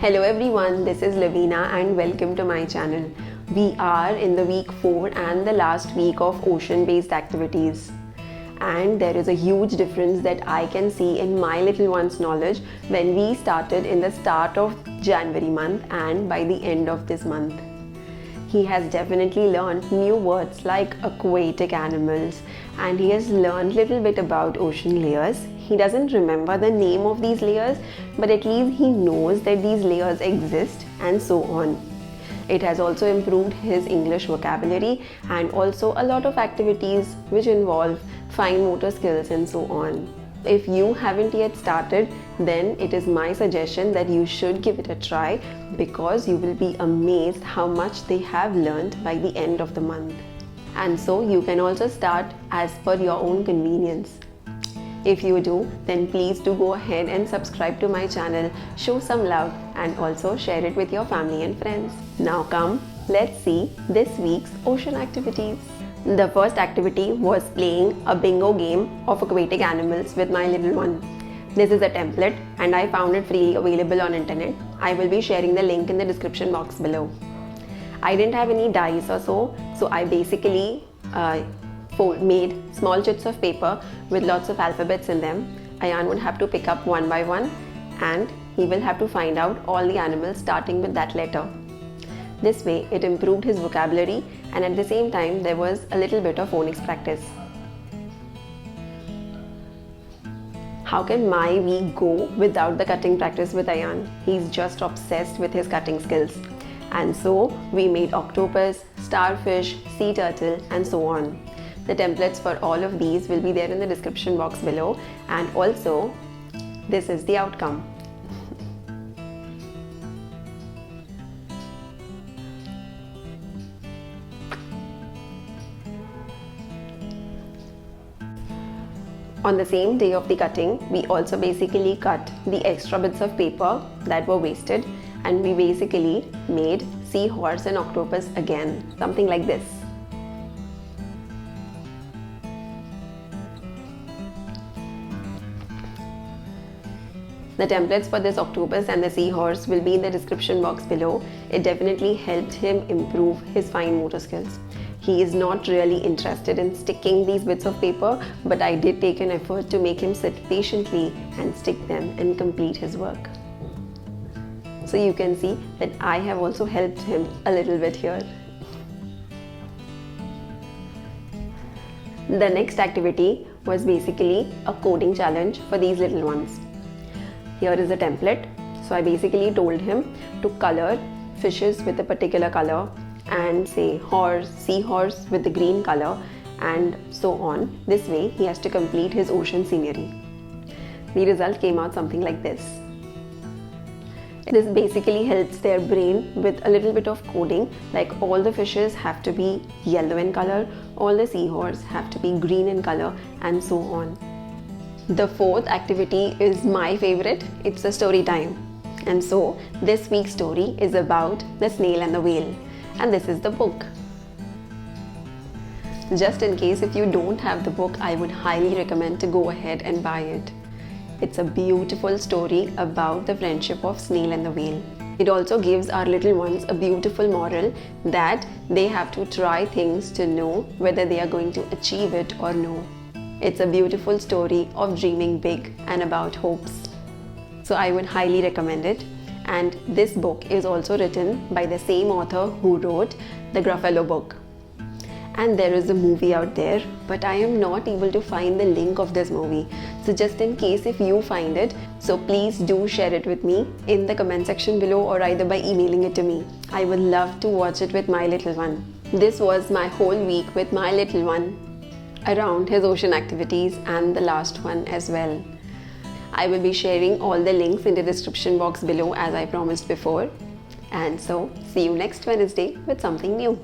Hello everyone, this is Lavina and welcome to my channel. We are in the week 4 and the last week of ocean-based activities. And there is a huge difference that I can see in my little one's knowledge when we started in the start of January month and by the end of this month. He has definitely learned new words like aquatic animals, and he has learned a little bit about ocean layers. He doesn't remember the name of these layers, but at least he knows that these layers exist and so on. It has also improved his English vocabulary and also a lot of activities which involve fine motor skills and so on. If you haven't yet started, then it is my suggestion that you should give it a try because you will be amazed how much they have learned by the end of the month. And so you can also start as per your own convenience. If you do, then please do go ahead and subscribe to my channel, show some love and also share it with your family and friends. Now come, let's see this week's ocean activities. The first activity was playing a bingo game of aquatic animals with my little one. This is a template and I found it freely available on internet. I will be sharing the link in the description box below. I didn't have any dice or so I basically made small chits of paper with lots of alphabets in them. Ayan would have to pick up one by one and he will have to find out all the animals starting with that letter. This way it improved his vocabulary and at the same time there was a little bit of phonics practice. How can my week go without the cutting practice with Ayan? He's just obsessed with his cutting skills. And so we made octopus, starfish, sea turtle and so on. The templates for all of these will be there in the description box below, and also this is the outcome. On the same day of the cutting, we also basically cut the extra bits of paper that were wasted and we basically made seahorse and octopus again, something like this. The templates for this octopus and the seahorse will be in the description box below. It definitely helped him improve his fine motor skills. He is not really interested in sticking these bits of paper, but I did take an effort to make him sit patiently and stick them and complete his work. So you can see that I have also helped him a little bit here. The next activity was basically a coding challenge for these little ones. Here is a template. So I basically told him to color fishes with a particular color and say seahorse with the green color and so on. This way he has to complete his ocean scenery. The result came out something like this. This basically helps their brain with a little bit of coding, like all the fishes have to be yellow in color, all the seahorse have to be green in color and so on. The fourth activity is my favorite. It's a story time. And so this week's story is about the snail and the whale. And this is the book. Just in case if you don't have the book, I would highly recommend to go ahead and buy it. It's a beautiful story about the friendship of snail and the whale. It also gives our little ones a beautiful moral that they have to try things to know whether they are going to achieve it or no. It's a beautiful story of dreaming big and about hopes. So I would highly recommend it. And this book is also written by the same author who wrote the Gruffalo book. And there is a movie out there, but I am not able to find the link of this movie. So just in case if you find it, so please do share it with me in the comment section below or either by emailing it to me. I would love to watch it with my little one. This was my whole week with my little one around his ocean activities and the last one as well. I will be sharing all the links in the description box below as I promised before. And so see you next Wednesday with something new.